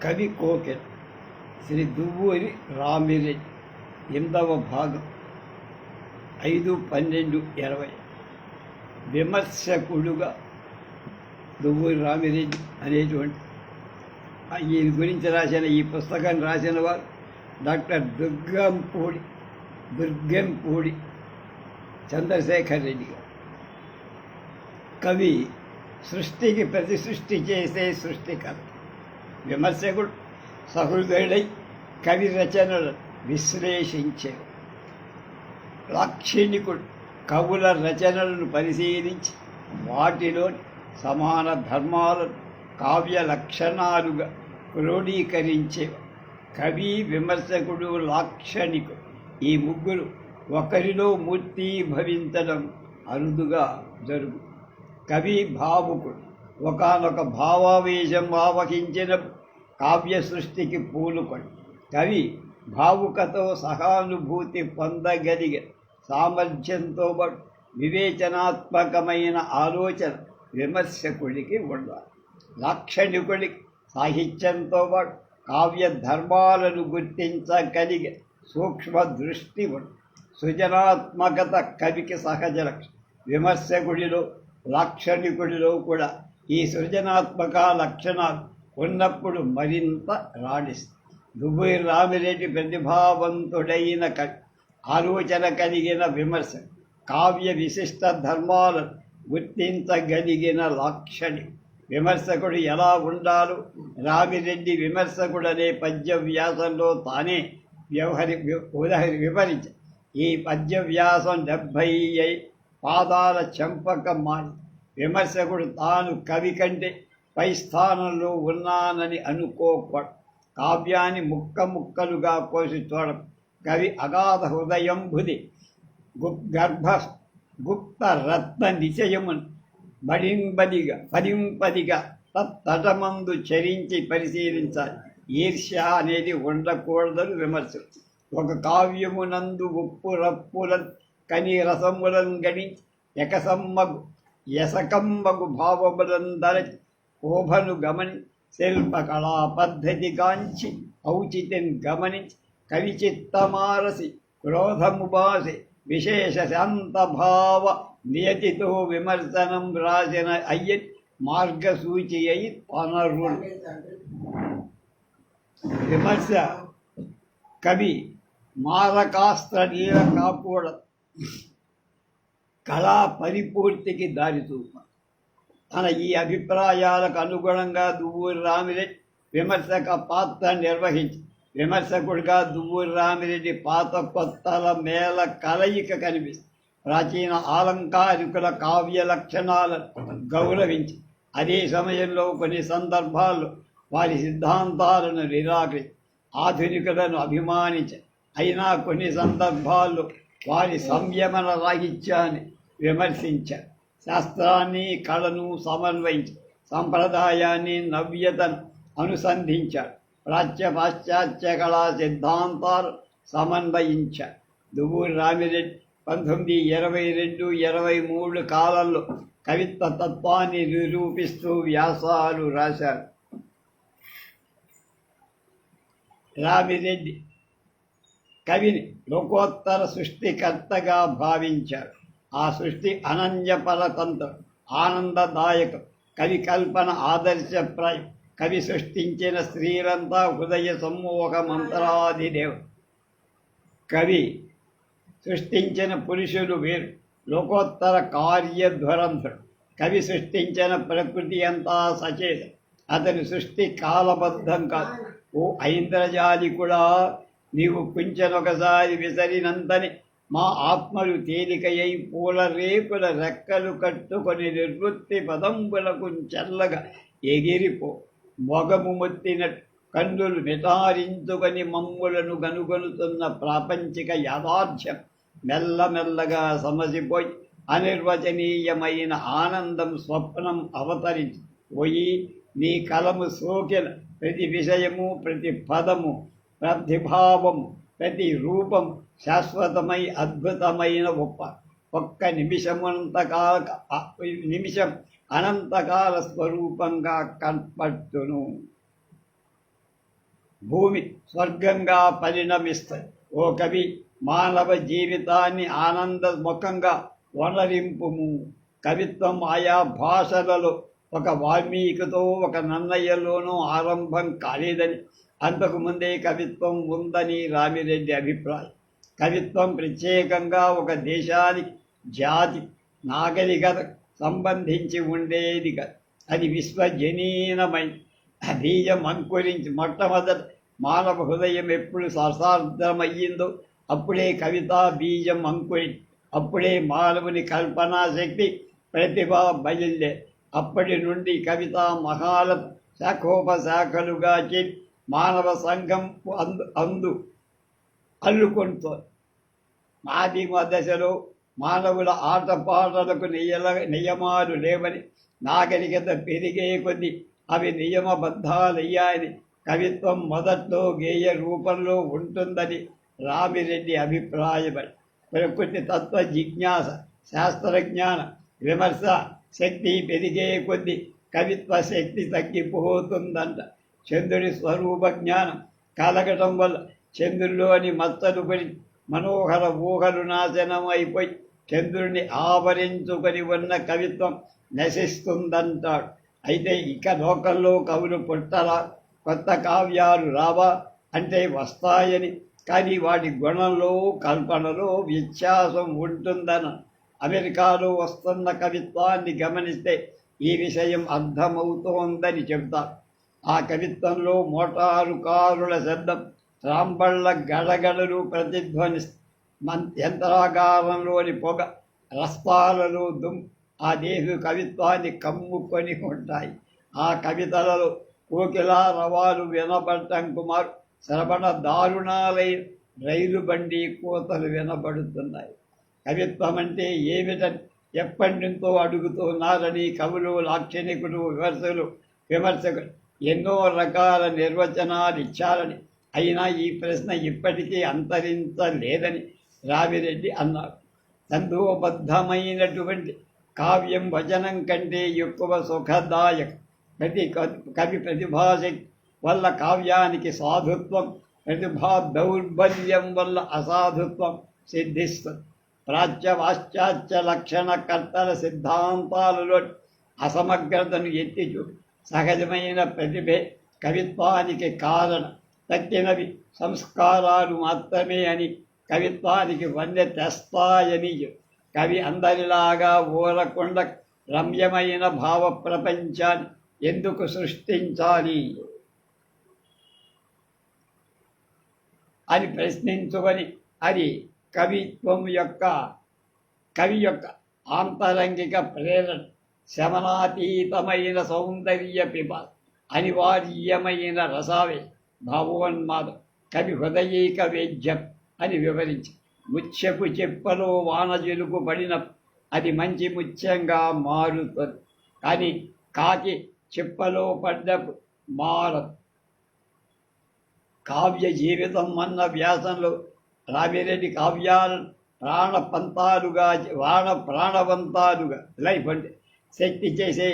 కవి కోకిల శ్రీ దువ్వూరి రామిరెడ్డి 8వ భాగం 5/12/20. విమర్శకుడుగా దువ్వూరి రామిరెడ్డి అనేటువంటి ఈయన గురించి రాసిన ఈ పుస్తకాన్ని రాసిన వారు డాక్టర్ దుర్గంపూడి చంద్రశేఖర్ రెడ్డి గారు. కవి సృష్టికి ప్రతి సృష్టి చేసే సృష్టికర్త. విమర్శకుడు సహృదయుడై కవి రచనలను విశ్లేషించే లాక్షణికుడు కవుల రచనలను పరిశీలించి వాటిలోని సమాన ధర్మాలను కావ్య లక్షణాలుగా క్రోడీకరించే కవి, విమర్శకుడు, లాక్షణికుడు ఈ ముగ్గురు ఒకరిలో మూర్తీభవించడం అరుదుగా జరుగు. కవి భావుకుడు ఒకానొక భావావేశం ఆవహించిన కావ్య సృష్టికి పూనుకొని కవి భావుకతో సహానుభూతి పొందగలిగే సామర్థ్యంతో పాటు వివేచనాత్మకమైన ఆలోచన విమర్శకుడికి ఉండాలి. లాక్షణికుడికి సాహిత్యంతో పాటు కావ్య ధర్మాలను గుర్తించగలిగే సూక్ష్మ దృష్టి ఉంది. సృజనాత్మకత కవికి సహజ లక్షణం. విమర్శకుడిలో, లాక్షణికుడిలో కూడా ఈ సృజనాత్మక లక్షణాలు ఉన్నప్పుడు మరింత రాణిస్తుంది. దువ్వూరి రామిరెడ్డి ప్రతిభావంతుడైన కవి, ఆలోచన కలిగిన విమర్శ, కావ్య విశిష్ట ధర్మాలను గుర్తించగలిగిన లాక్షణి. విమర్శకుడు ఎలా ఉండాలో రామిరెడ్డి విమర్శకుడనే పద్య వ్యాసంలో తానే వివరించారు. ఈ పద్య వ్యాసం 70 పాదాల చెంపకం మాని విమర్శకుడు తాను కవి కంటే పై స్థానంలో ఉన్నానని అనుకోకూడదు. కావ్యాన్ని ముక్కలుగా కోసి చూడడం. కవి అగాధ హృదయంబుది గుప్త రత్న నిచయమును పదింపదిగా తటమందు చరించి పరిశీలించాలి. ఈర్ష్య అనేది ఉండకూడదని విమర్శలు. ఒక కావ్యమునందు ఉప్పు రప్పులను కని రసములను గణించి యసకమ్మగు భావములను దరచి శోభను గమనించి శిల్పకళా పద్ధతి గాంచి ఔచిత్యం గమనించి కవి చిత్తమారసి క్రోధము బాసి విశేష శాంతభావ నియతితో విమర్శనం రాసిన అయ్యని మార్గసూచి అయి పనరులు. విమర్శ కవి మారకాస్త్ర నీల కాకూడదు. కళా పరిపూర్తికి దారితూప. తన ఈ అభిప్రాయాలకు అనుగుణంగా దువ్వూరి రామిరెడ్డి విమర్శక పాత్ర నిర్వహించి విమర్శకుడిగా దువ్వూరి రామిరెడ్డి పాత కొత్తల మేళ కలయిక కనిపిస్తుంది. ప్రాచీన ఆలంకారికుల కావ్య లక్షణాలను గౌరవించి అదే సమయంలో కొన్ని సందర్భాల్లో వారి సిద్ధాంతాలను నిరాకరించి ఆధునికులను అభిమానించి అయినా కొన్ని సందర్భాల్లో వారి సంయమన రాహిత్యాన్ని విమర్శించారు. శాస్త్రాన్ని, కళను సమన్వయించి సంప్రదాయాన్ని, నవ్యతను అనుసంధించారు. పాశ్చాత్య కళా సిద్ధాంతాలు సమన్వయించారు. దువ్వూరి రామిరెడ్డి 1922-23 కాలంలో కవిత్వ తత్వాన్ని నిరూపిస్తూ వ్యాసాలు రాశారు. రామిరెడ్డి కవిని లోకోత్తర సృష్టికర్తగా భావించారు. ఆ సృష్టి అనన్యపరతంత్రం, ఆనందదాయకం. కవి కల్పన ఆదర్శప్రాయం. కవి సృష్టించిన స్త్రీలంతా హృదయ సమ్మోహ మంత్రాధిదేవ. కవి సృష్టించిన పురుషులు వేరు, లోకోత్తర కార్యధ్వరంధుడు. కవి సృష్టించిన ప్రకృతి అంతా సచేత. అతని సృష్టి కాలబద్ధం కాదు. ఓ ఐంద్రజాలికుడా, నీవు కుంచెనొకసారి విసరినంతని మా ఆత్మలు తేలికయ్యి పూల రేకుల రెక్కలు కట్టుకొని నిర్వృత్తి పదంబులకు చల్లగా ఎగిరిపో. మొగము మొత్తినట్టు కన్నులు నిటారించుకొని మమ్ములను గనుగొనుతున్న ప్రాపంచిక యాథార్థ్యం మెల్లమెల్లగా సమసిపోయి అనిర్వచనీయమైన ఆనందం స్వప్నం అవతరించి పోయి నీ కలము సోకిన ప్రతి విషయము, ప్రతి పదము, ప్రతిభావము, ప్రతి రూపం శాశ్వతమై అద్భుతమైన ఒక్క నిమిషం అనంతకాల స్వరూపంగా కనపడును. భూమి స్వర్గంగా పరిణమిస్తాయి. ఓ కవి, మానవ జీవితాన్ని ఆనందముఖంగా వనరింపుము. కవిత్వం ఆయా భాషలలో ఒక వాల్మీకితో ఒక నన్నయ్యలోనూ ఆరంభం కాలేదని, అంతకుముందే కవిత్వం ఉందని రామిరెడ్డి అభిప్రాయం. కవిత్వం ప్రత్యేకంగా ఒక దేశానికి, జాతి, నాగరికత సంబంధించి ఉండేది కాదు. అది విశ్వజనీనమై బీజం అంకురించి మొట్టమొదట మానవ హృదయం ఎప్పుడు ససార్థమయ్యిందో అప్పుడే కవితా బీజం అంకురించి, అప్పుడే మానవుని కల్పనాశక్తి, ప్రతిభ బయలుదే. అప్పటి నుండి కవితా మహాల శాఖోపశాఖలుగా చేరి మానవ సంఘం అందు అల్లుకుంటోంది. ఆదిమ దశలో మానవుల ఆటపాటలకు నియమాలు లేవని, నాగరికత పెరిగే కొద్దీ అవి నియమబద్ధాలయ్యాయని, కవిత్వం మొదట్లో గేయ రూపంలో ఉంటుందని రామిరెడ్డి అభిప్రాయపడి, ప్రకృతి తత్వ జిజ్ఞాస, శాస్త్రజ్ఞాన విమర్శ శక్తి పెరిగే కొద్దీ కవిత్వ శక్తి తగ్గిపోతుందంట. చంద్రుడి స్వరూప జ్ఞానం కలగటం వల్ల చంద్రుడిలోని మచ్చలు పడి మనోహర ఊహలు నాశనం అయిపోయి చంద్రుడిని ఆవరించుకొని ఉన్న కవిత్వం నశిస్తుందంటాడు. అయితే ఇక లోకంలో కవులు పుట్టరా, కొత్త కావ్యాలు రావా అంటే వస్తాయని, కానీ వాటి గుణంలో కల్పనలో వ్యత్యాసం ఉంటుందని అమెరికాలో వస్తున్న కవిత్వాన్ని గమనిస్తే ఈ విషయం అర్థమవుతోందని చెబుతారు. ఆ కవిత్వంలో మోటారు కారుల శబ్దం, రాంబళ్ళ గడగడలు ప్రతిధ్వనిస్తాయి. యంత్రాగారంలోని పొగ, రస్తాలలో ఆ దేశ కవిత్వాన్ని కమ్ముకొని ఉంటాయి. ఆ కవితలలో కోకిలా రవాలు వినబడటం కుమారు శ్రవణ దారుణాలై రైలు బండి కోతలు వినబడుతున్నాయి. కవిత్వం అంటే ఏమిటని ఎప్పటి నుంచో అడుగుతున్నారని కవులు, లాక్షణికులు, విమర్శకులు ఎన్నో రకాల నిర్వచనాలు ఇచ్చారని, అయినా ఈ ప్రశ్న ఇప్పటికీ అంతరించలేదని రామిరెడ్డి అన్నారు. సందోబద్ధమైనటువంటి కావ్యం వచనం కంటే ఎక్కువ సుఖదాయకం. కవి ప్రతిభాశక్తి వల్ల కావ్యానికి సాధుత్వం, ప్రతిభా దౌర్బల్యం వల్ల అసాధుత్వం సిద్ధిస్తుంది. ప్రాచ్య పాశ్చాత్య లక్షణకర్తల సిద్ధాంతాలలో అసమగ్రతను ఎత్తిచూడు. సహజమైన ప్రతిభే కవిత్వానికి కారణం. తక్కినవి సంస్కారాలు మాత్రమే అని, కవిత్వానికి వన్నె తెస్తాయని. కవి అందరిలాగా ఊరకుండా రమ్యమైన భావ ప్రపంచాన్ని ఎందుకు సృష్టించాలి అని ప్రశ్నించుకొని, అది కవి యొక్క ఆంతరంగిక ప్రేరణ, శమనాతీతమైన సౌందర్య పిపాస, అనివార్యమైన రసావే, భావోన్మాదం, కవి హృదయీక వేద్యం అని వివరించి, ముత్యపు చెప్పలో వాన జలుపు పడిన అది మంచి ముత్యంగా మారుతుంది, కానీ కాకి చెప్పలో పడ్డప్పుడు మారదు. కావ్య జీవితం అన్న వ్యాసంలో రామిరెడ్డి కావ్యాలను ప్రాణవంతాలుగా లైఫ్ అంటే శక్తి చేసే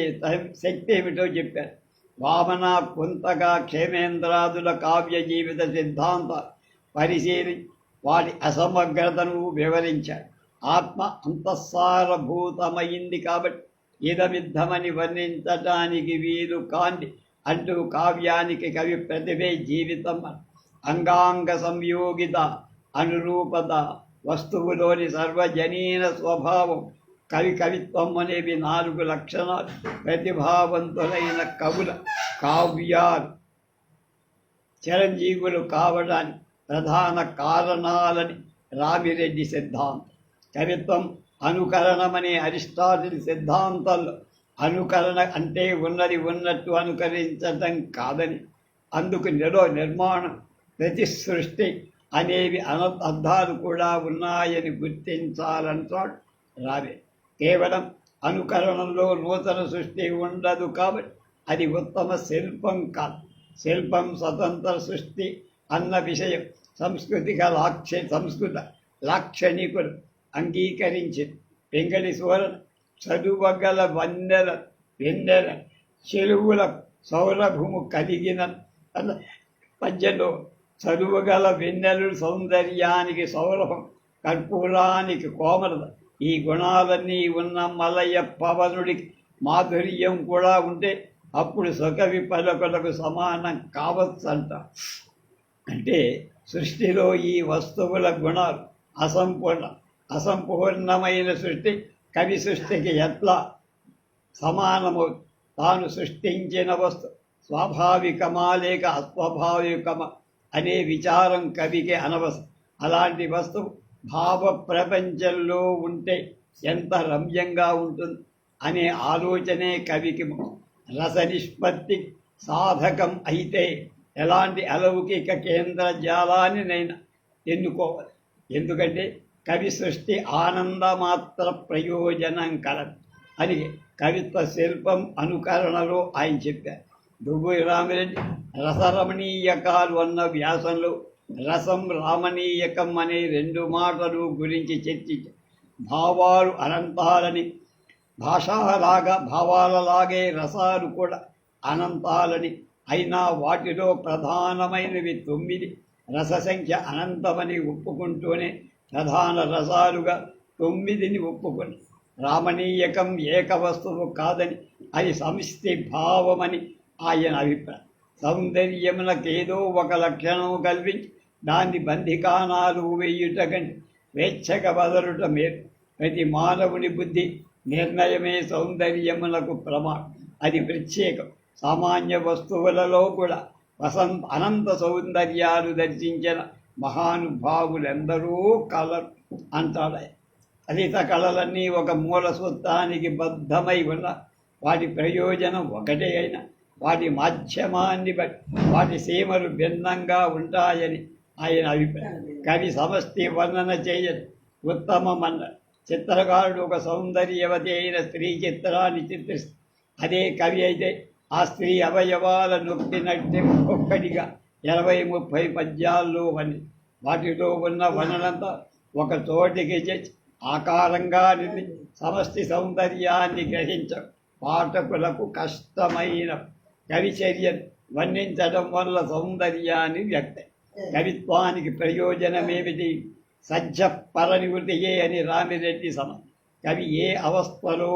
శక్తి ఏమిటో చెప్పారు. వామన, కుంతగా, క్షేమేంద్రాదుల కావ్య జీవిత సిద్ధాంతాలు పరిశీలించి వాటి అసమగ్రతను వివరించారు. ఆత్మ అంతఃసారభూతమైంది కాబట్టి ఇదమిద్దమని వర్ణించటానికి వీలు కాంది అంటూ కావ్యానికి కవి ప్రతిభే జీవితం, అంగాంగ సంయోగిత, అనురూపత, వస్తువులోని సర్వజనీన స్వభావం, కవిత్వం అనేవి 4 లక్షణాలు ప్రతిభావంతులైన కవుల కావ్యాలు చిరంజీవులు కావడానికి ప్రధాన కారణాలని రామిరెడ్డి సిద్ధాంతం. కవిత్వం అనుకరణమనే అరిస్టాటిల్ సిద్ధాంతాల్లో అనుకరణ అంటే ఉన్నది ఉన్నట్టు అనుకరించటం కాదని, అందుకు నిర్మాణం, ప్రతి సృష్టి అనేవి అర్థాలు కూడా ఉన్నాయని గుర్తించాలంటాడు రావే. కేవలం అనుకరణంలో నూతన సృష్టి ఉండదు కాబట్టి అది ఉత్తమ శిల్పం కాదు. శిల్పం స్వతంత్ర సృష్టి అన్న విషయం సంస్కృత లాక్షణికులు అంగీకరించింది. పింగళి సూరన చదువగల వెన్నెల చెరువుల సౌరభము కలిగిన పద్యంలో చదువుగల వెన్నెలు సౌందర్యానికి సౌరభం, కర్పూరానికి కోమలత, ఈ గుణాలన్నీ ఉన్న మలయ పవనుడికి మాధుర్యం కూడా ఉంటే అప్పుడు సుకవి పలుకులకు సమానం కావచ్చంట. అంటే సృష్టిలో ఈ వస్తువుల గుణాలు అసంపూర్ణమైన సృష్టి కవి సృష్టికి ఎట్లా సమానమవు? తాను సృష్టించిన వస్తు స్వాభావికమా లేక అస్వాభావికమా అనే విచారం కవికి అనవసరం. అలాంటి వస్తువు భావ ప్రపంచంలో ఉంటే ఎంత రమ్యంగా ఉంటుంది అనే ఆలోచనే కవికి రస నిష్పత్తి సాధకం అయితే ఎలాంటి అలౌకిక కేంద్ర జాలాన్ని నేను ఎన్నుకోవాలి. ఎందుకంటే కవి సృష్టి ఆనందమాత్ర ప్రయోజనం కలదు అని కవిత్వ శిల్పం అనుకరణలో ఆయన చెప్పారు. దువ్వూరి రామిరెడ్డి రసరమణీయకాలు అన్న వ్యాసంలో రసం రామణీయకం అనే 2 మాటలు గురించి చర్చించారు. భావాలు అనంతాలని, భావాలలాగే రసాలు కూడా అనంతాలని, అయినా వాటిలో ప్రధానమైనవి 9, రస సంఖ్య అనంతమని ఒప్పుకుంటూనే ప్రధాన రసాలుగా 9ని ఒప్పుకొని రామణీయకం ఏక వస్తువు కాదని, అది సమిష్టి భావమని ఆయన అభిప్రాయం. సౌందర్యమునకేదో ఒక లక్షణం కల్పించి దాన్ని బంధికానాలు వేయుట కంటే స్వేచ్ఛగా వదలుట మేలు. ప్రతి మానవుని బుద్ధి నిర్ణయమే సౌందర్యమునకు ప్రమాణం. అది ప్రత్యేకం. సామాన్య వస్తువులలో కూడా అనంత సౌందర్యాలు దర్శించిన మహానుభావులెందరూ కలరు అంటాడు. లలిత కళలన్నీ ఒక మూల సూత్రానికి బద్ధమై ఉన్న వాటి ప్రయోజనం ఒకటే అయినా వాటి మాధ్యమాన్ని బట్టి వాటి సీమలు భిన్నంగా ఉంటాయని ఆయన అభిప్రాయం. కవి సమష్టి వర్ణన చేయదు, ఉత్తమమన్న. చిత్రకారుడు ఒక సౌందర్యవతి అయిన స్త్రీ చిత్రాన్ని చిత్రిస్తే అదే కవి అయితే ఆ స్త్రీ అవయవాల నొక్కినట్టే ఒక్కొక్కటిగా 20-30 పద్యాల్లో వాటిలో ఉన్న వర్ణనంతా ఒక చోటికి చేసి ఆకారంగా సమష్టి సౌందర్యాన్ని గ్రహించడం పాఠకులకు కష్టమైన కవిచర్యను వర్ణించడం వల్ల సౌందర్యాన్ని వ్యక్తం. కవిత్వానికి ప్రయోజనమేమిటి? సజ్జ పరనివృతియే అని రామిరెడ్డి కవి ఏ అవస్థలో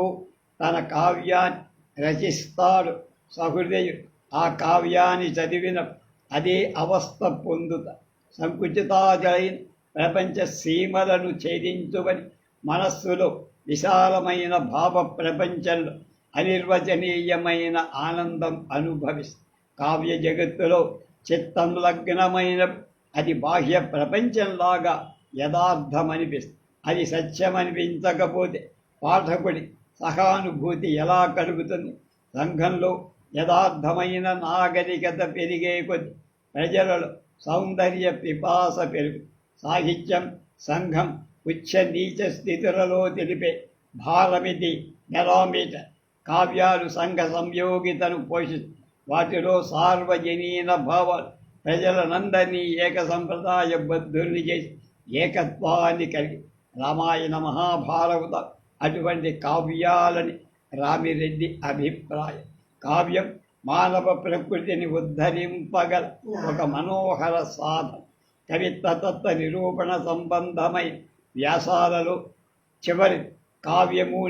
తన కావ్యాన్ని రచిస్తాడు, సహృదయుడు ఆ కావ్యాన్ని చదివిన అదే అవస్థ పొందుత. సంకుచితాజైన ప్రపంచ సీమలను ఛేదించువని మనస్సులో విశాలమైన భావ ప్రపంచంలో అనిర్వచనీయమైన ఆనందం అనుభవిస్తుంది. కావ్య జగత్తులో చిత్తం లగ్నమైన అది బాహ్య ప్రపంచంలాగా యథార్థమనిపిస్తుంది. అది సత్యమనిపించకపోతే పాఠకుడి సహానుభూతి ఎలా కలుగుతుంది? సంఘంలో యథార్థమైన నాగరికత పెరిగే కొద్ది ప్రజలలో సౌందర్య పిపాస పెరుగు. సాహిత్యం సంఘం ఉచ్చ నీచ స్థితులలో తెలిపే భారమితి మెరామీటర్. కావ్యాలు సంఘ సంయోగితను పోషిస్తు. వాటిలో సార్వజనీన భావాలు ప్రజలనందరినీ ఏక సంప్రదాయ బద్ధుల్ని చేసి ఏకత్వాన్ని కలిగి రామాయణ మహాభారత అటువంటి కావ్యాలని రామిరెడ్డి అభిప్రాయం. కావ్యం మానవ ప్రకృతిని ఉద్ధరింపగల ఒక మనోహర సాధన. కవిత్వ తత్వ నిరూపణ సంబంధమైన వ్యాసాలలో చివరి కావ్యము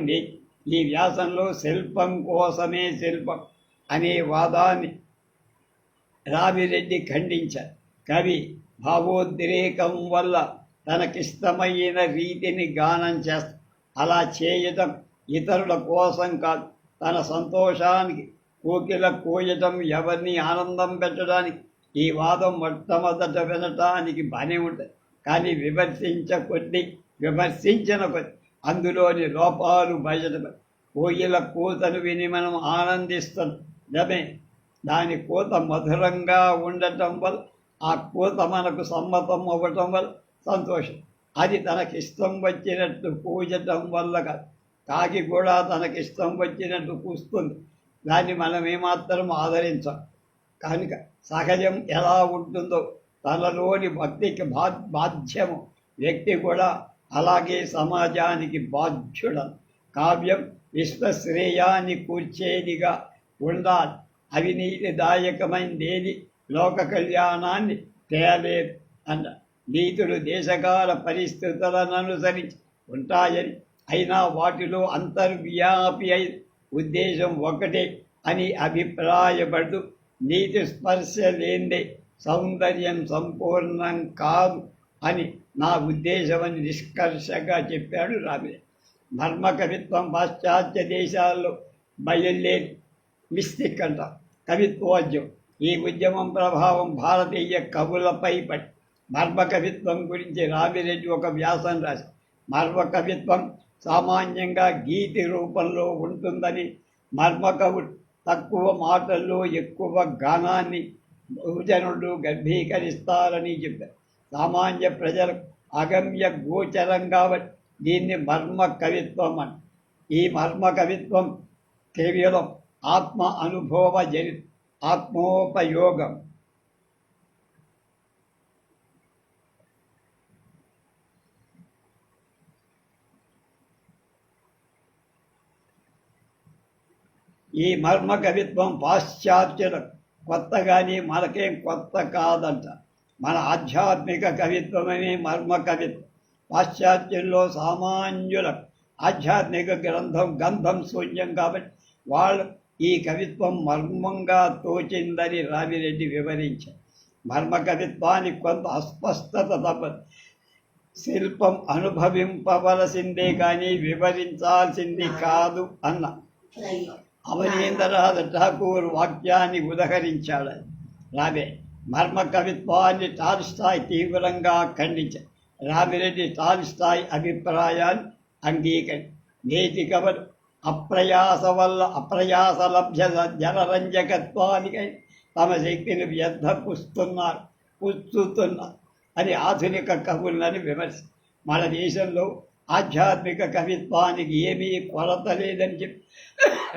ఈ వ్యాసంలో శిల్పం కోసమే శిల్పం అనే వాదాన్ని రామిరెడ్డి ఖండించారు. కవి భావోద్రేకం వల్ల తనకిష్టమైన రీతిని గానం చేస్తాడు. అలా చేయటం ఇతరుల కోసం కాదు, తన సంతోషానికి కోకిల కోయటం, ఎవరిని ఆనందం పెట్టడానికి. ఈ వాదం మొట్టమొదట వినటానికి బాగానే ఉంటుంది, కానీ విమర్శించిన కొద్ది అందులోని లోపాలు బయటపడి కోయిల కూతను విని మనం ఆనందిస్తున్నామే. దాని కూత మధురంగా ఉండటం వల్ల ఆ కూత మనకు సమ్మతం అవ్వటం వల్ల సంతోషం. అది తనకిష్టం వచ్చినట్టు కూచటం వల్ల కాదు. కాకి కూడా తనకిష్టం వచ్చినట్టు కూస్తుంది, దాన్ని మనం ఏమాత్రం ఆదరించాం. కనుక సహజం ఎలా ఉంటుందో తనలోని భక్తికి బాధ్యము. వ్యక్తి కూడా అలాగే సమాజానికి బాధ్యుడను. కావ్యం విశ్వశ్రేయాన్ని కూర్చేదిగా ఉండాలి. అవినీతిదాయకమైనదేది లోక కళ్యాణాన్ని తేలేదు అన్న. నీతులు దేశకాల పరిస్థితులను అనుసరించి ఉంటాయని, అయినా వాటిలో అంతర్వ్యాపి అయి ఉద్దేశం ఒకటే అని అభిప్రాయపడుతూ నీతి స్పర్శ లేనిదే సౌందర్యం సంపూర్ణం కాదు అని నా ఉద్దేశమని నిష్కర్షగా చెప్పాడు రాబే. మర్మ కవిత్వం పాశ్చాత్య దేశాల్లో బయలుదేరి మిస్టిక్ అంట కవిత్వోద్యమం. ఈ ఉద్యమం ప్రభావం భారతీయ కవులపై పడి మర్మ కవిత్వం గురించి రామిరెడ్డి ఒక వ్యాసం రాసి, మర్మ కవిత్వం సామాన్యంగా గీతి రూపంలో ఉంటుందని, మర్మ కవులు తక్కువ మాటల్లో ఎక్కువ గానాన్ని బహుజనులు గర్భీకరిస్తారని చెప్పారు. సామాన్య ప్రజలకు అగమ్య గోచరం కాబట్టి దీన్ని మర్మ కవిత్వం అని. ఈ మర్మ కవిత్వం కేవలం ఆత్మ అనుభవ ఆత్మోపయోగం. ఈ మర్మ కవిత్వం పాశ్చాత్యులకు కొత్తగాని మనకేం కొత్త కాదంట. మన ఆధ్యాత్మిక కవిత్వమే మర్మ కవిత్వం. పాశ్చాత్యుల్లో సామాన్యులకు ఆధ్యాత్మిక గంధం శూన్యం కాబట్టి వాళ్ళు ఈ కవిత్వం మర్మంగా తోచిందని రామిరెడ్డి వివరించారు. మర్మ కవిత్వానికి కొంత అస్పష్టత తప్పదు. శిల్పం అనుభవింపవలసిందే కానీ వివరించాల్సింది కాదు అన్న అవనీంద్రనాథ్ ఠాకూర్ వాక్యాన్ని ఉదహరించాడు రాబే. మర్మ కవిత్వాన్ని టాల్స్టాయ్ తీవ్రంగా ఖండించారు. రామిరెడ్డి టాల్స్టాయ్ అభిప్రాయాన్ని అంగీకరి. నేటి కవులు అప్రయాస లభ్య జనరంజకత్వానికై తమ శక్తిని పుచ్చుతున్నారు అని ఆధునిక కవులని విమర్శ. మన దేశంలో ఆధ్యాత్మిక కవిత్వానికి ఏమీ కొరత లేదని చెప్పి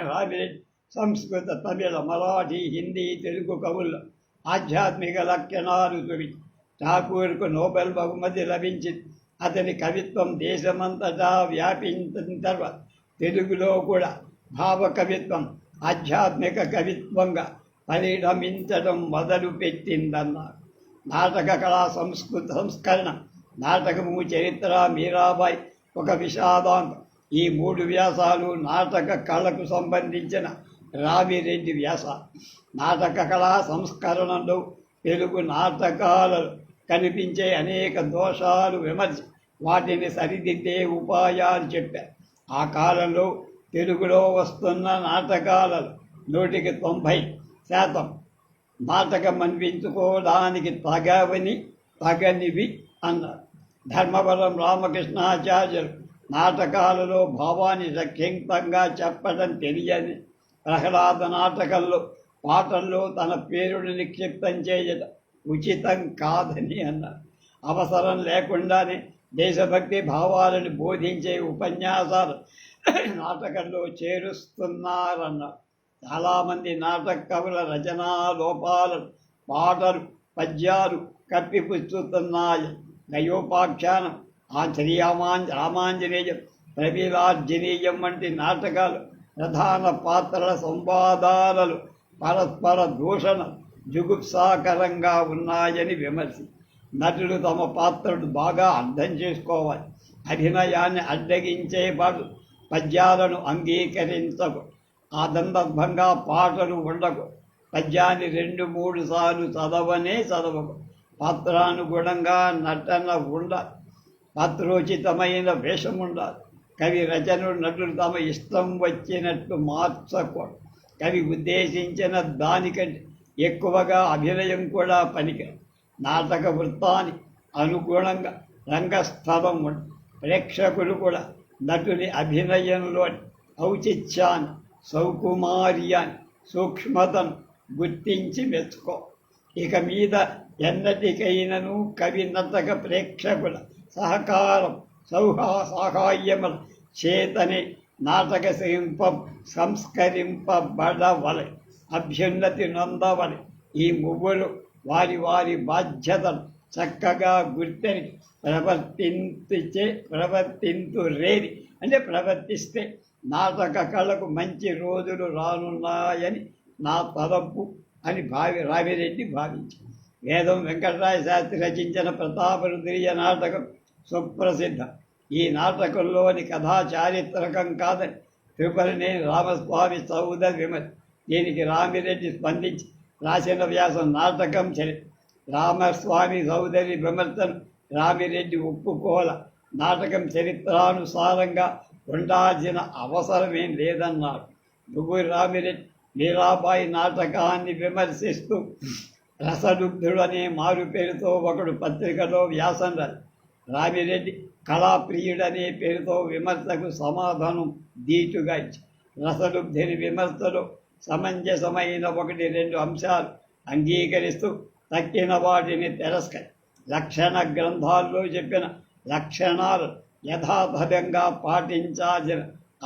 రామిరెడ్డి సంస్కృత, తమిళ, మరాఠీ, హిందీ, తెలుగు కవుల్లో ఆధ్యాత్మిక లక్షణాలు చూపించి ఠాకూర్కు నోబెల్ బహుమతి లభించింది. అతని కవిత్వం దేశమంతటా వ్యాపించిన తర్వాత తెలుగులో కూడా భావ కవిత్వం ఆధ్యాత్మిక కవిత్వంగా పరిణమించడం మొదలుపెట్టిందన్నారు. నాటక కళా సంస్కరణ, నాటకము, చరిత్ర, మీరాబాయి, ఒక విషాదాంతం, ఈ 3 వ్యాసాలు నాటక కళకు సంబంధించిన రామిరెడ్డి వ్యాసాలు. నాటక కళా సంస్కరణలో తెలుగు నాటకాలలో కనిపించే అనేక దోషాలు విమర్శి వాటిని సరిదిద్దే ఉపాయాలు చెప్పారు. ఆ కాలంలో తెలుగులో వస్తున్న నాటకాలలో 90% నాటకం అనిపించుకోవడానికి తగనివి అన్నారు. ధర్మవరం రామకృష్ణాచార్యులు నాటకాలలో భావాన్ని సంక్షిప్తంగా చెప్పడం తెలియని, ప్రహ్లాద నాటకంలో పాటల్లో తన పేరును నిక్షిప్తం చేయడం ఉచితం కాదని అన్నారు. అవసరం లేకుండానే దేశభక్తి భావాలను బోధించే ఉపన్యాసాలు నాటకంలో చేరుస్తున్నారన్నారు. చాలామంది నాటక కవుల రచనా లోపాలను పాటలు, పద్యాలు కప్పిపుచ్చుతున్నాయి. గయోపాఖ్యానం, రామాంజనేయం, ప్రవీలార్జనీయం వంటి నాటకాలు ప్రధాన పాత్రల సంవాదాలలో పరస్పర దూషణ జుగుప్సాకరంగా ఉన్నాయని విమర్శ. నటులు తమ పాత్రను బాగా అర్థం చేసుకోవాలి. అభినయాన్ని అడ్డగించే పద్యాలను అంగీకరించకు. ఆ సందర్భంగా పాటలు ఉండకు. పద్యాన్ని 2-3 సార్లు చదవకు. పాత్రానుగుణంగా నటన ఉండాలి. పాత్రోచితమైన వేషం ఉండాలి. కవి రచనలు నటులు తమ ఇష్టం వచ్చినట్టు మార్చకూడదు. కవి ఉద్దేశించిన దానికంటే ఎక్కువగా అభినయం కూడా పనికిరాదు. నాటక వృత్తానికి అనుగుణంగా రంగస్థలం ఉండాలి. ప్రేక్షకులు కూడా నటుని అభినయంలోని ఔచిత్యాన్ని, సౌకుమార్యాన్ని, సూక్ష్మతను గుర్తించి మెచ్చుకో. ఇక మీద ఎన్నటికైనను కవి నటక ప్రేక్షకుల సహకారం, సహాయముల చేతనే నాటక సంస్కరింపబడవలె, అభ్యున్నతి నొందవలె. ఈ ముగ్గురు వారి వారి బాధ్యతను చక్కగా గుర్తెరిగి ప్రవర్తింతురేరి అంటే ప్రవర్తిస్తే నాటక కళకు మంచి రోజులు రానున్నాయని నా తలంపు అని రామిరెడ్డి భావించారు. వేదం వెంకటరాయ శాస్త్రి రచించిన ప్రతాపరుద్రీయ నాటకం సుప్రసిద్ధం. ఈ నాటకంలోని కథా చారిత్రకం కాదని తిరుపతినేని రామస్వామి చౌదరి విమర్శ. దీనికి రామిరెడ్డి స్పందించి రాసిన వ్యాసం నాటకం చరిత్ర. రామస్వామి చౌదరి విమర్శను రామిరెడ్డి ఒప్పుకోల. నాటకం చరిత్రానుసారంగా ఉండాల్సిన అవసరమేం లేదన్నాడు. దువ్వూరి రామిరెడ్డి మీరాబాయి నాటకాన్ని విమర్శిస్తూ రసదుగ్ధుడనే మారు పేరుతో ఒకడు పత్రికలో వ్యాసం రాశారు. రామిరెడ్డి కళాప్రియుడనే పేరుతో విమర్శకు సమాధానం దీటుగా ఇచ్చారు. రసదుగ్ధిని విమర్శలో సమంజసమైన 1-2 అంశాలు అంగీకరిస్తూ తక్కిన వాటిని తిరస్కరి. లక్షణ గ్రంథాల్లో చెప్పిన లక్షణాలు యథాతథంగా పాటించాల్సిన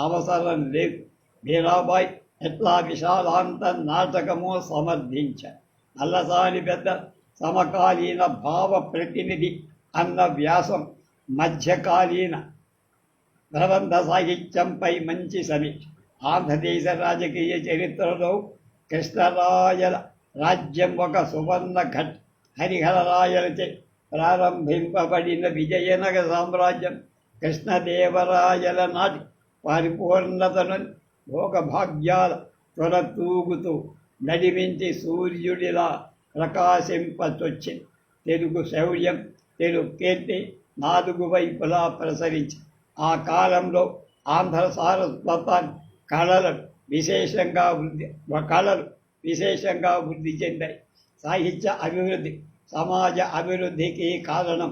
అవసరం లేదు. మీరాబాయి ఎట్లా విశాలాంత నాటకమో సమర్థించారు. అల్లసాని పెద్ద సమకాలీన భావ ప్రతినిధి అన్న వ్యాసం మధ్యకాలీన ప్రబంధ సాహిత్యంపై మంచి సమీక్ష. ఆంధ్రదేశ రాజకీయ చరిత్రలో కృష్ణరాయల రాజ్యం ఒక సువర్ణ ఘట్. హరిహరరాయలచే ప్రారంభింపబడిన విజయనగర సామ్రాజ్యం కృష్ణదేవరాయల నాటి పరిపూర్ణతను భోగభాగ్యాల తొలతూగుతూ నడిమించి సూర్యుడిలా ప్రకాశింపచొచ్చింది. తెలుగు శౌర్యం, తెలుగు కీర్తి 4 వైపులా ప్రసరించి ఆ కాలంలో ఆంధ్ర సారస్వతాన్ని కళలు విశేషంగా వృద్ధి చెందాయి. సాహిత్య అభివృద్ధి, సమాజ అభివృద్ధికి కారణం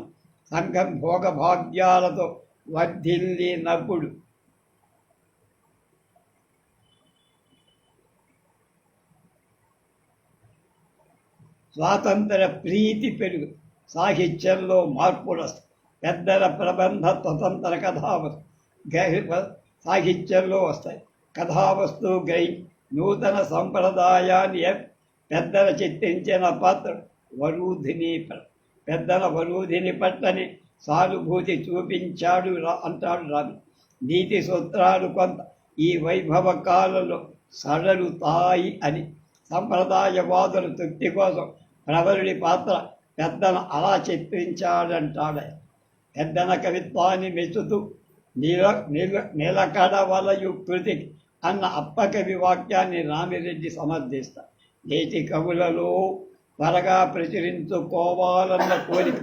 సంఘం భోగభాగ్యాలతో వర్ధిల్లినప్పుడు స్వాతంత్ర ప్రీతి పెరుగు. సాహిత్యంలో మార్పులు వస్తాయి. పెద్దల ప్రబంధ స్వతంత్ర కథావస్తు సాహిత్యంలో వస్తాయి. కథావస్తు నూతన సంప్రదాయాన్ని పెద్దల చిత్రించిన పాత్ర పెద్దల వరూధిని పట్టని సానుభూతి చూపించాడు అంటాడు రామి. నీతి సూత్రాలు కొంత ఈ వైభవ కాలంలో సడలుతాయి అని. సంప్రదాయవాదుల తృప్తి కోసం ప్రవరుడి పాత్ర పెద్దన అలా చిత్రించాడంటాడు. పెద్దన కవిత్వాన్ని మెచ్చుతూ నిలకడ వలయు కృతికి అన్న అప్పకవి వాక్యాన్ని రామిరెడ్డి సమర్థిస్తారు. నేటి కవులలో త్వరగా ప్రచురించుకోవాలన్న కోరిక,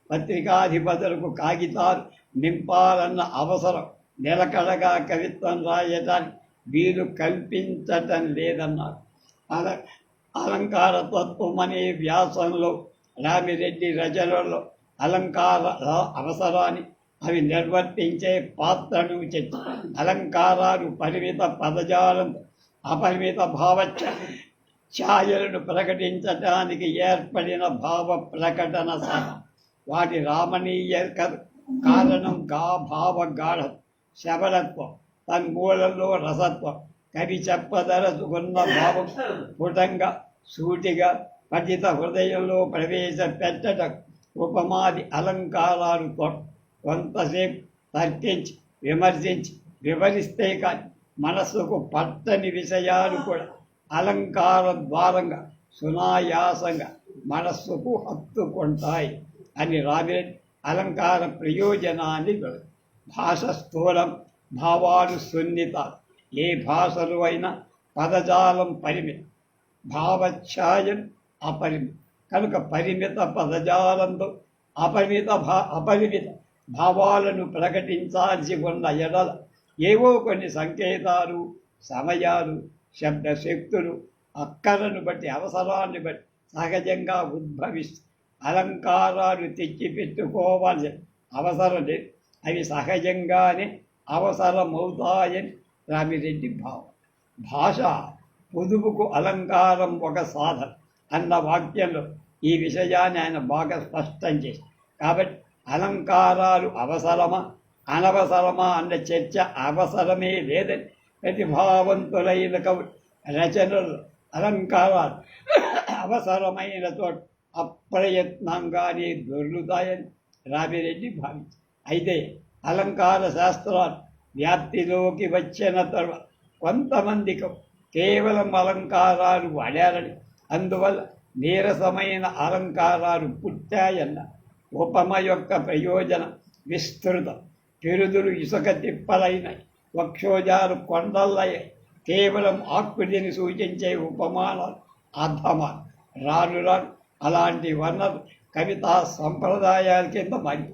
పత్రికాధిపతులకు కాగితాలు నింపాలన్న అవసరం నిలకడగా కవిత్వం రాయటానికి వీలు కల్పించటం లేదన్నారు. అలంకార తత్వం అనే వ్యాసంలో రామిరెడ్డి రచనలో అలంకార అవసరాన్ని, అవి నిర్వర్తించే పాత్రను చర్చ. అలంకారాలు పరిమిత పదజాలంతో అపరిమిత ఛాయలను ప్రకటించటానికి ఏర్పడిన భావ ప్రకటన సాధనం. వాటి రామణీయ కారణం భావ గాఢం, శబలత్వం, తన్మూలంలో రసత్వం. కవి చెప్పదలుచుకున్న భావం స్ఫుటంగా సూటిగా పఠిత హృదయంలో ప్రవేశపెట్టడం ఉపమాది అలంకారాలు కొంతసేపు తర్కించి విమర్శించి వివరిస్తే కానీ మనస్సుకు పట్టని విషయాలు కూడా అలంకార ద్వారంగా సునాయాసంగా మనస్సుకు హత్తుకుంటాయి అని రామిరెడ్డి అలంకార ప్రయోజనాన్ని భాష స్థూలం, భావాలు సున్నితాలు. ఏ భాషలు అయినా పదజాలం పరిమితం, భావఛాయం అపరిమితం. కనుక పరిమిత పదజాలంతో అపరిమిత భావాలను ప్రకటించాల్సి ఉన్న ఎడల ఏవో కొన్ని సంకేతాలు, సమయాలు, శబ్దశక్తులు అక్కరను బట్టి, అవసరాన్ని బట్టి సహజంగా ఉద్భవిస్తాయి. అలంకారాలు తెచ్చిపెట్టుకోవాల్సిన అవసరం లేదు, అవి సహజంగానే అవసరమవుతాయని రామిరెడ్డి భావం. భాష పొదుపుకు అలంకారం ఒక సాధన అన్న వాక్యంలో ఈ విషయాన్ని ఆయన బాగా స్పష్టం చేశారు. కాబట్టి అలంకారాలు అవసరమా అనవసరమా అన్న చర్చ అవసరమే లేదని ప్రతిభావంతులైన కవి రచనలు అలంకారాలు అవసరమైన చోట అప్రయత్నంగానే దొర్లుతాయని రామిరెడ్డి భావించారు. అయితే అలంకార శాస్త్రాలు వ్యాప్తిలోకి వచ్చిన తర్వాత కొంతమందికి కేవలం అలంకారాలు వాడారని, అందువల్ల నీరసమైన అలంకారాలు పుట్టాయన్న ఉపమ యొక్క ప్రయోజనం విస్తృతం. పిరుదులు ఇసుక తిప్పలైనవి, వక్షోజాలు కొండలయ్యాయి. కేవలం ఆకృతిని సూచించే ఉపమానాలు అర్థమాలు. రాను రాను అలాంటి వర్ణలు కవితా సంప్రదాయాల కింద మరి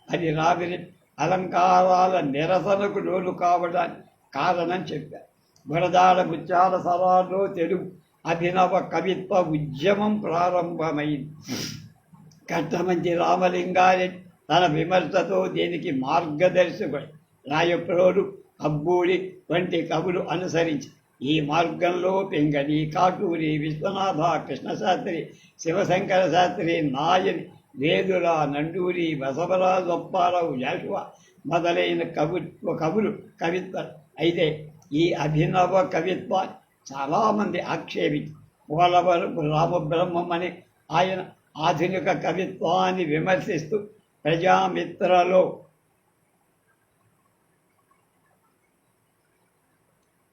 అది రావిని అలంకారాల నిరసనకు లోను కావడానికి కారణం చెప్పారు. గురజాడ ముత్యాల సరాల్లో తెలుగు అభినవ కవిత్వ ఉద్యమం ప్రారంభమైంది. కట్టమంచి రామలింగారెడ్డి తన విమర్శతో దీనికి మార్గదర్శకుడు. రాయప్రోలు, అబ్బూడి వంటి కవులు అనుసరించి ఈ మార్గంలో పింగళి, కాటూరి, విశ్వనాథ, కృష్ణశాస్త్రి, శివశంకర శాస్త్రి, నాయని, వేదుల, నండూరి, బసవరాజు, అప్పారావు, జాషువా మొదలైన కవులు కవిత్వం. అయితే ఈ అభినవ కవిత్వాన్ని చాలామంది ఆక్షేపించి పోలవరపు రామబ్రహ్మం అని ఆయన ఆధునిక కవిత్వాన్ని విమర్శిస్తూ ప్రజామిత్రలో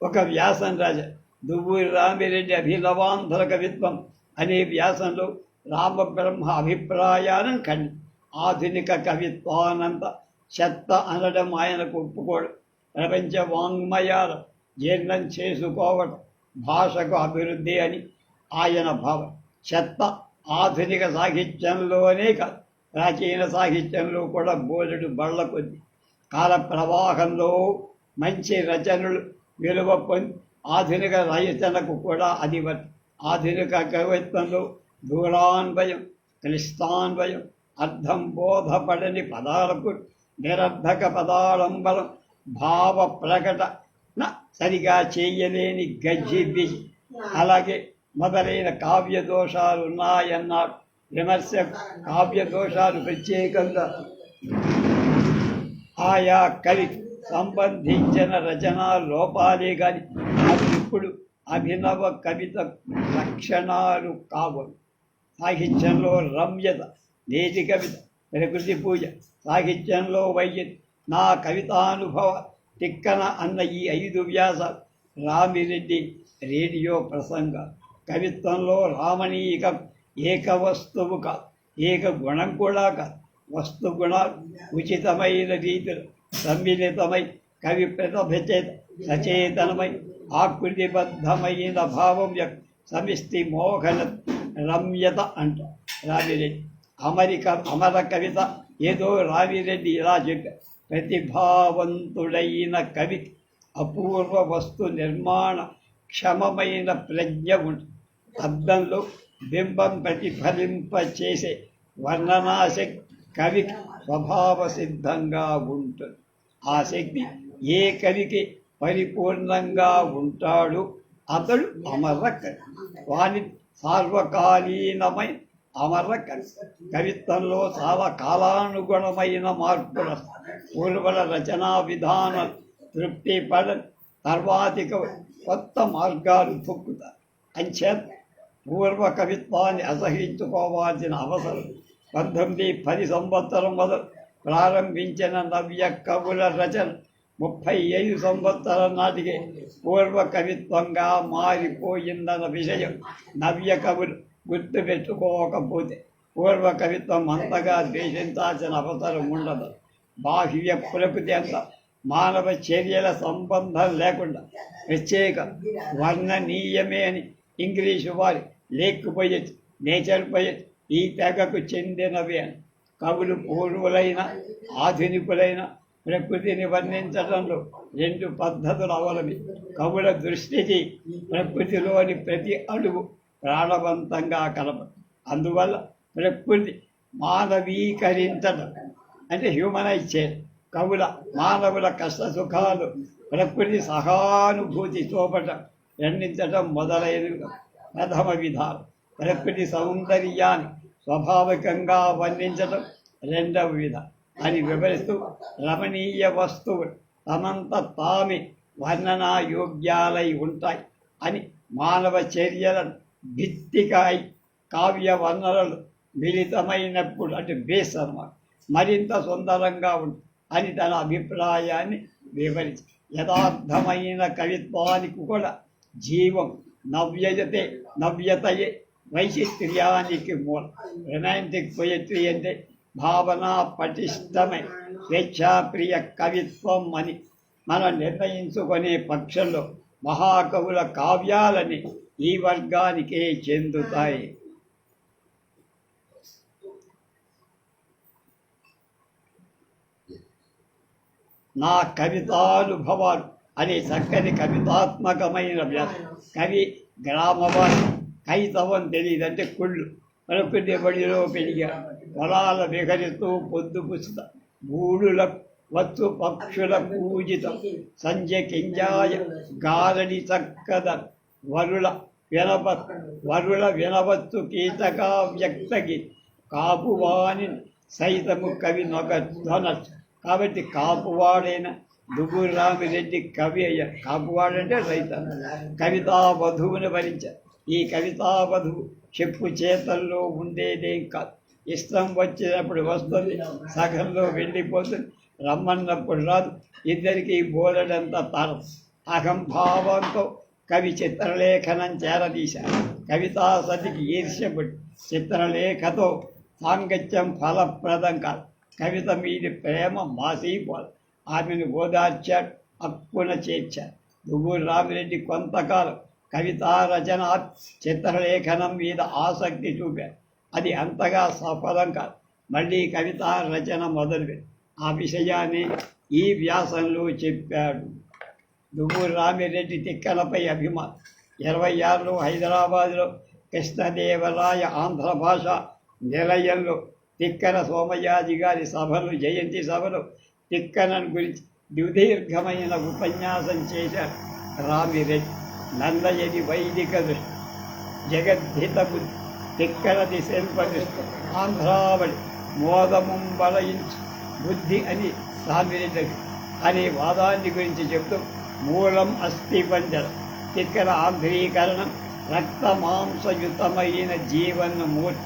ఒక వ్యాసం రాజా. దువ్వూరి రామిరెడ్డి అభినవాంధ్ర కవిత్వం అనే వ్యాసంలో రామబ్రహ్మ అభిప్రాయాలను ఖండి ఆధునిక కవిత్వానంత చెత్త అనడం ఆయనకు ఒప్పుకోవడం, ప్రపంచ వాంగ్మయాలు జీర్ణం చేసుకోవడం భాషకు అభివృద్ధి అని ఆయన భావం. చెత్త ఆధునిక సాహిత్యంలోనే కాదు, ప్రాచీన సాహిత్యంలో కూడా బోలెడు బళ్ళ కొద్ది. కాల ప్రవాహంలో మంచి రచనలు విలువ పొంది ఆధునిక రచనకు కూడా అధిపతి. ఆధునిక కవిత్వంలో దూరాన్వయం, క్లిష్టాన్వయం, అర్థం బోధపడని పదాలకు నిరర్ధక పదాలంబరం, భావ ప్రకటన సరిగా చేయలేని గజ్జిబిజి, అలాగే మొదలైన కావ్య దోషాలు ఉన్నాయన్నారు విమర్శ. కావ్య దోషాలు ప్రత్యేకంగా ఆయా కవికి సంబంధించిన రచనా లోపాలే కానీ అది ఇప్పుడు అభినవ కవిత లక్షణాలు కావు. సాహిత్యంలో రమ్యత, నేటి కవిత, ప్రకృతి పూజ, సాహిత్యంలో వైద్యం, నా కవితానుభవ తిక్కన అన్న ఈ 5 వ్యాసాలు రామిరెడ్డి రేడియో ప్రసంగం. కవిత్వంలో రామణీయకం ఏక వస్తువు కాదు, ఏక గుణం కూడా కాదు. వస్తు గుణాలు ఉచితమైన రీతిలో సమ్మిళితమై కవి ప్రతిభ చేత సచేతనమై ఆకృతిబద్ధమైన భావం యొక్క సమిష్టి మోహన రమ్యత అంట రామిరెడ్డి. అమర కవిత ఏదో రామిరెడ్డి ఇలా చెప్పారు. ప్రతిభావంతుడైన కవికి అపూర్వ వస్తు నిర్మాణ క్షమమైన ప్రజ్ఞ ఉంటుంది. అద్దంలో బింబం ప్రతిఫలింపచేసే వర్ణనాశక్తి కవికి స్వభావ సిద్ధంగా ఉంటుంది. ఆ శక్తి ఏ కవికి పరిపూర్ణంగా ఉంటాడు అతడు అమర కవి. వాని సార్వకాలీనమై అమర కవి. కవిత్వంలో చాలా కాలానుగుణమైన మార్పులు, పూర్వల రచనా విధానాలు తృప్తి పడని తర్వాతి కొత్త మార్గాలు తొక్కుతారు. అంచేత పూర్వ కవిత్వాన్ని అసహించుకోవాల్సిన అవసరం 1910 సంవత్సరం మొదలు ప్రారంభించిన నవ్య కవుల రచన 35 సంవత్సరం నాటికే పూర్వ కవిత్వంగా మారిపోయిందన్న విషయం నవ్య కవులు గుర్తుపెట్టుకోకపోతే పూర్వ కవిత్వం అంతగా ద్వేషించాల్సిన అవసరం ఉండదు. బాహ్య ప్రకృతి అంతా మానవ చర్యల సంబంధం లేకుండా ప్రత్యేక వర్ణనీయమే అని ఇంగ్లీషు వారి లేకపోయేది, నేచర్ పోయేది ఈ తెగకు చెందినవి అని. కవులు పూర్వులైన ఆధునికులైన ప్రకృతిని వర్ణించడంలో 2 పద్ధతులు అవలవి. కవుల దృష్టికి ప్రకృతిలోని ప్రతి అడుగు ప్రాణవంతంగా కలపదు. అందువల్ల ప్రకృతి మానవీకరించడం అంటే హ్యూమనైజ్ చేయడం. కవుల మానవుల కష్ట సుఖాలు, ప్రకృతి సహానుభూతి చూపటం, వర్ణించడం మొదలైనవి ప్రథమ విధానం. ప్రకృతి సౌందర్యాన్ని స్వాభావికంగా వర్ణించడం రెండవ విధం అని వివరిస్తూ రమణీయ వస్తువులు తమంత తామే వర్ణనాయోగ్యాలై ఉంటాయి అని మానవ చర్యలను భిత్తికాయి కావ్య వర్ణనలు మిళితమైనప్పుడు అంటే బేస్ అన్నమాట మరింత సుందరంగా ఉంటుంది అని తన అభిప్రాయాన్ని వివరించి యథార్థమైన కవిత్వానికి కూడా జీవం నవ్యతయే వైచిత్ర్యానికి మూలం. రొమాంటిక్ పొయట్రీ అంటే భావన పటిష్టమై స్వేచ్ఛాప్రియ కవిత్వం అని మనం నిర్ణయించుకునే పక్షంలో మహాకవుల కావ్యాలని ఈ వర్గానికే చెందుతాయి. నా కవితానుభవాలు అనే చక్కని కవితాత్మకమైన వ్యాసం. కవి గ్రామవాసి, కైతవం తెలియదంటే కుళ్ళు. ప్రకృతి బడిలో పెరిగా పొలాల విహరిస్తూ పొద్దు పుస్త గూడుల వచ్చు పక్షుల పూజితం సంధ్య కింజాయ గారడి చక్కద వరుల వినవచ్చు కీచకా వ్యక్తకి కాపువాని సైతము కవి నొక ధ్వనస్. కాబట్టి కాపువాడైన దువ్వూరి రామిరెడ్డి కవి అయ్యారు. కాపువాడంటే రైతు. కవితా వధువుని భరించారు. ఈ కవితా వధువు చెప్పు చేతల్లో ఉండేదేం కాదు. ఇష్టం వచ్చినప్పుడు వస్తుంది, సగంలో వెళ్ళిపోతుంది, రమ్మన్నప్పుడు రాదు. ఇద్దరికీ బోలెడంత తరం. అహంభావంతో కవి చిత్రలేఖనం చేరదీశారు. కవితా సతికి ఈర్ష్యపడి చిత్రలేఖతో సాంగత్యం ఫలప్రదం కాదు. కవిత మీది ప్రేమ మాసిపోదు. ఆమెను ఓదార్చాడు, అక్కున చేర్చాడు. దువ్వూరి రామిరెడ్డి కొంతకాలం కవితా రచన చిత్రలేఖనం మీద ఆసక్తి చూపాడు. అది అంతగా సఫలం కాదు. మళ్ళీ కవితా రచన మొదలుపెట్టి ఆ విషయాన్ని ఈ వ్యాసంలో చెప్పాడు. దువ్వూరి రామిరెడ్డి తిక్కనపై అభిమానం. 26లో హైదరాబాదులో కృష్ణదేవరాయ ఆంధ్ర భాష నిలయంలో తిక్కన సోమయాజి గారి సభలు, జయంతి సభలు తిక్కనను గురించి సుదీర్ఘమైన ఉపన్యాసం చేశారు రామిరెడ్డి. నల్లయది వైదిక దృష్టి, జగద్ధిత బుద్ధి, తిక్కనది శిల్ప దృష్టి, ఆంధ్రావళి మోదముంబలయించు బుద్ధి అని రామిరెడ్డి అనే వాదాన్ని గురించి చెప్తూ మూలం అస్థి పంజరం, తిక్కన ఆంధ్రీకరణం, రక్త మాంసయుతమైన జీవనమూర్తి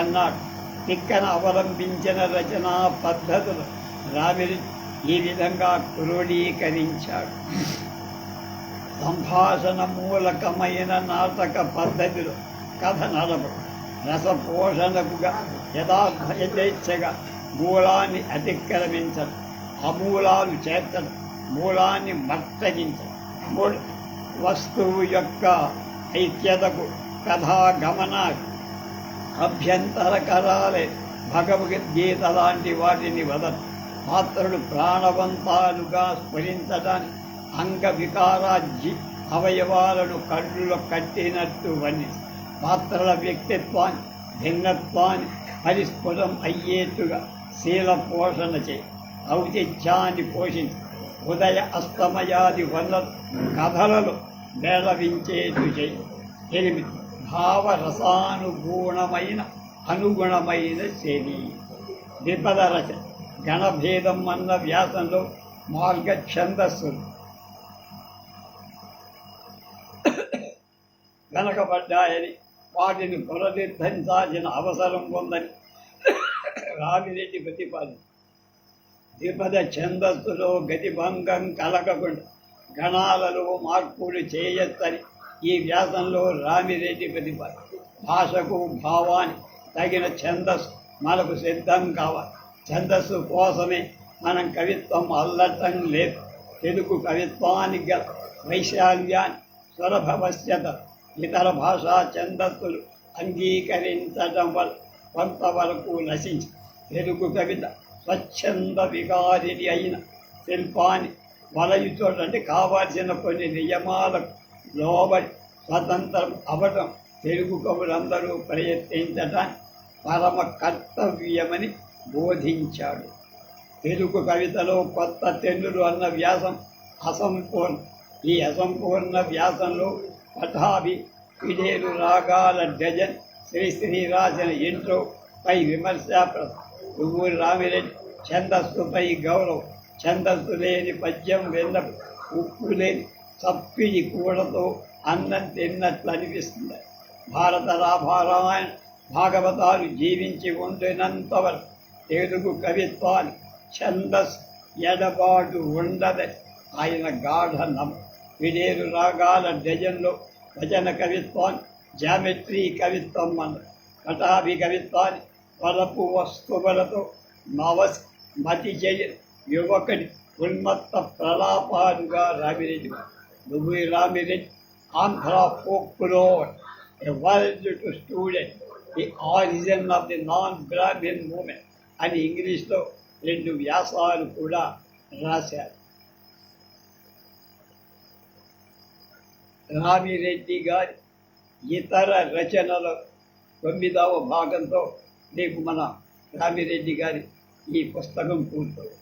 అన్నాడు. తిక్కన అవలంబించిన రచనా పద్ధతులు రామిరెడ్డి ఈ విధంగా క్రోడీకరించాడు. సంభాషణ మూలకమైన నాటక పద్ధతిలో కథ నడపడం, రసపోషణకుగా యథేచ్ఛగా మూలాన్ని అతిక్రమించడం, అమూలాలు చేర్చడం, మూలాన్ని మట్టగించడం. వస్తువు యొక్క ఐక్యతకు కథాగమనాలు అభ్యంతరకరాలే. భగవద్గీత లాంటి వాటిని వదలు. పాత్రలు ప్రాణవంతాలుగా స్ఫురించడానికి అంగ వికారాజ్జి అవయవాలను కళ్ళులో కట్టినట్టు వర్ణించి పాత్రల వ్యక్తిత్వాన్ని, భిన్నత్వాన్ని పరిస్ఫుటం అయ్యేట్టుగా శీల పోషణ చేయి. ఔచిత్యాన్ని పోషించి ఉదయ అస్తమయాది వల్ల కథలలో మేళవించేటు చేయి. 8 భావరసానుగుణమైన అనుగుణమైన శైలి. ద్విపద రచన, గణభేదం అన్న వ్యాసంలో మార్గ ఛందస్సులు వెనకబడ్డాయని, వాటిని పునరుద్ధరించాల్సిన అవసరం ఉందని రామిరెడ్డి ప్రతిపాదించారు. ద్విపద ఛందస్సులో గతిభంగం కలగకుండా గణాలలో మార్పులు చేయొచ్చని ఈ వ్యాసంలో రామిరెడ్డి ప్రతిపాదించారు. భాషకు భావానికి తగిన ఛందస్సు మనకు సిద్ధం కావాలి. ఛందస్సు కోసమే మనం కవిత్వం అల్లటం లేదు. తెలుగు కవిత్వానికి గల వైశాల్యాన్ని, స్వరభవశ్యత ఇతర భాషా ఛందస్సులు అంగీకరించడం వల్ల కొంతవరకు నశించి తెలుగు కవిత స్వచ్ఛంద వికారిణి అయిన శిల్పాన్ని వలయుచోటంటే కావాల్సిన కొన్ని నియమాలకు లోబడి స్వతంత్రం అవడం తెలుగు కవులందరూ ప్రయత్నించటానికి పరమ కర్తవ్యమని బోధించాడు. తెలుగు కవితలో కొత్త తెన్నులు అన్న వ్యాసం అసంపూర్ణ. ఈ అసంపూర్ణ వ్యాసంలో పఠాభి, పిడేలు రాగాల డజన్, శ్రీశ్రీ రాసిన ఇంట్రో పై విమర్శ, దువ్వూరి రామిరెడ్డి ఛందస్సుపై గౌరవం, ఛందస్సు లేని పద్యం విన్న ఉప్పు లేని చప్పిడి కూడతో అన్నం తిన్నట్లు అనిపిస్తుంది. భారత రామాయణ భాగవతాలు జీవించి ఉండినంతవరకు తెలుగు కవిత్వాన్ని ఛందస్సు ఎడబాటు ఉండదని ఆయన గాఢ నమ్మకం. విడేరు రాగాల డజన్లో వచన కవిత్వాన్ని జామెట్రీ కవిత్వం అన్నారు. పటాభి కవిత్వాన్ని వలపు వస్తువులతో మతి చేయ యువకుడి ఉన్మత్త ప్రలాపాలుగా రామిరెడ్డి. నువ్వు Ramireddy Andhra folklore, a world to student, the origin of the non-Brahmin movement అని ఇంగ్లీష్లో 2 వ్యాసాలు కూడా రాశారు. రామిరెడ్డి గారి ఇతర రచనల 9వ భాగంతో రేపు మన రామిరెడ్డి గారి ఈ పుస్తకం పూర్తవుతుంది.